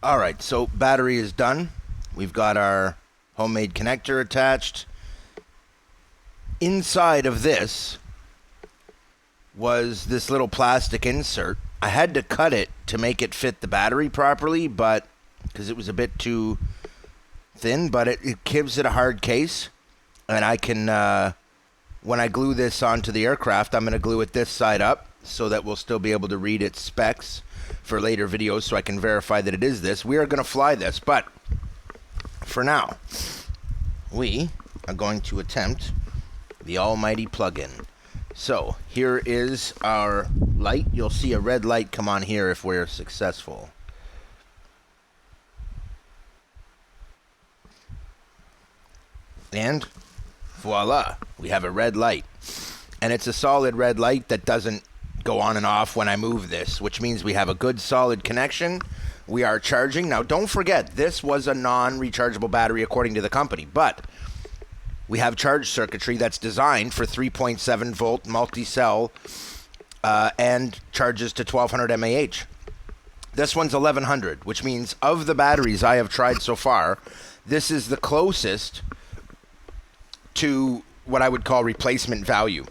All right, so battery is done. We've got our homemade connector attached. Inside of this was this little plastic insert. I had to cut it to make it fit the battery properly, but because it was a bit too thin, but it gives it a hard case. And I can, when I glue this onto the aircraft, I'm going to glue it this side up so that we'll still be able to read its specs for later videos so I can verify that it is this. We are going to fly this, but for now, we are going to attempt the almighty plug-in. So here is our light. You'll see a red light come on here if we're successful. And voila, we have a red light. And it's a solid red light that doesn't go on and off when I move this, which means we have a good solid connection. We are charging. Now, don't forget, this was a non-rechargeable battery according to the company, but we have charge circuitry that's designed for 3.7 volt multi-cell and charges to 1200 mAh. This one's 1100, which means of the batteries I have tried so far, this is the closest to what I would call replacement value.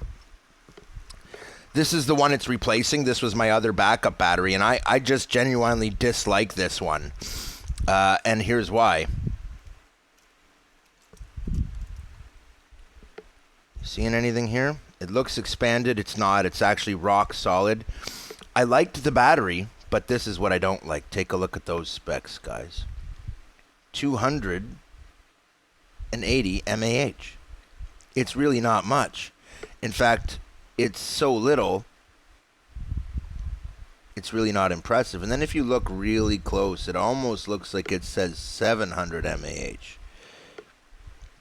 This is the one it's replacing. This was my other backup battery, and I just genuinely dislike this one. And here's why. Seeing anything here? It looks expanded. It's not. It's actually rock solid. I liked the battery, but this is what I don't like. Take a look at those specs, guys. 280 mAh. It's really not much. In fact, it's so little, it's really not impressive. And then if you look really close, it almost looks like it says 700 mAh.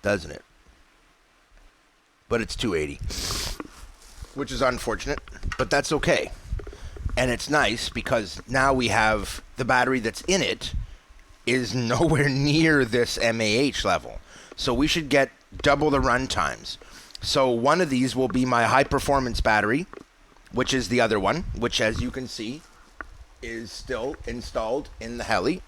Doesn't it? But it's 280, which is unfortunate, but that's okay. And it's nice because now we have the battery that's in it is nowhere near this mAh level. So we should get double the run times. So one of these will be my high performance battery, which is the other one, which as you can see is still installed in the heli.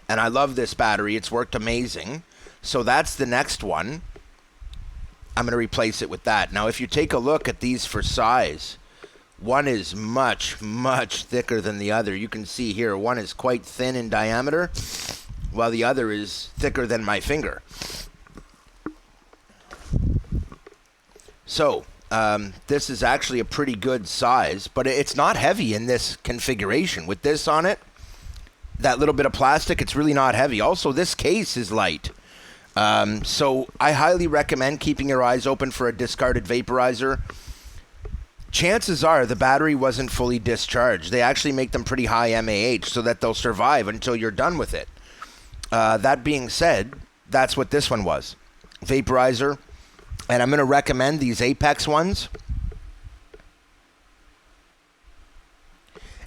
And I love this battery. It's worked amazing. So that's the next one. I'm going to replace it with that. Now, if you take a look at these for size, one is much, much thicker than the other. You can see here, one is quite thin in diameter, while the other is thicker than my finger. So, this is actually a pretty good size, but it's not heavy in this configuration. With this on it, that little bit of plastic, it's really not heavy. Also, this case is light. So I highly recommend keeping your eyes open for a discarded vaporizer. Chances are the battery wasn't fully discharged. They actually make them pretty high mAh so that they'll survive until you're done with it. That being said, that's what this one was. Vaporizer. And I'm going to recommend these Apex ones.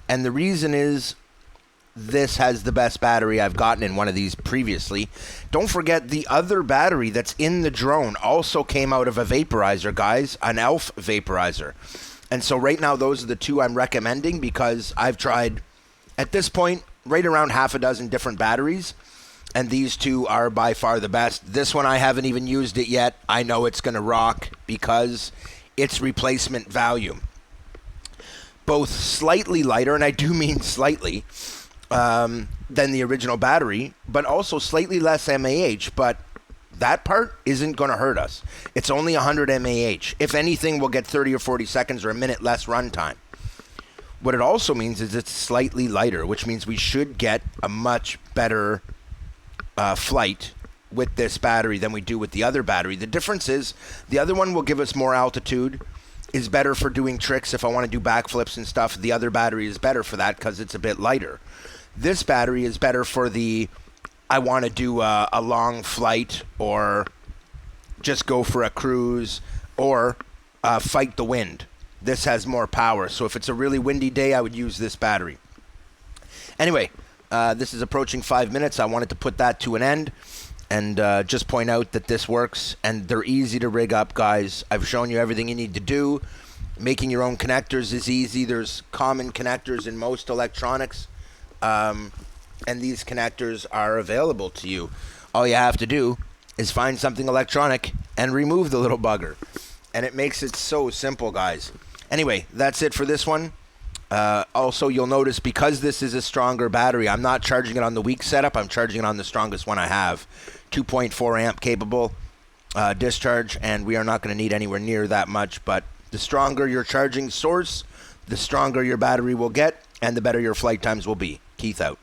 And the reason is this has the best battery I've gotten in one of these previously. Don't forget the other battery that's in the drone also came out of a vaporizer, guys, an ELF vaporizer. And so right now those are the two I'm recommending because I've tried, at this point, right around half a dozen different batteries. And these two are by far the best. This one, I haven't even used it yet. I know it's going to rock because it's replacement value. Both slightly lighter, and I do mean slightly, than the original battery, but also slightly less mAh. But that part isn't going to hurt us. It's only 100 mAh. If anything, we'll get 30 or 40 seconds or a minute less runtime. What it also means is it's slightly lighter, which means we should get a much better flight with this battery than we do with the other battery. The difference is the other one will give us more altitude, is better for doing tricks if I want to do backflips and stuff. The other battery is better for that because it's a bit lighter. This battery is better for the I want to do a long flight or just go for a cruise or fight the wind. This has more power. So if it's a really windy day, I would use this battery. Anyway, this is approaching 5 minutes. I wanted to put that to an end and just point out that this works and they're easy to rig up, guys. I've shown you everything you need to do. Making your own connectors is easy. There's common connectors in most electronics. and these connectors are available to you. All you have to do is find something electronic and remove the little bugger. And it makes it so simple, guys. Anyway, that's it for this one. Also, you'll notice because this is a stronger battery, I'm not charging it on the weak setup. I'm charging it on the strongest one I have. 2.4 amp capable discharge, and we are not going to need anywhere near that much. But the stronger your charging source, the stronger your battery will get, and the better your flight times will be. Keith out.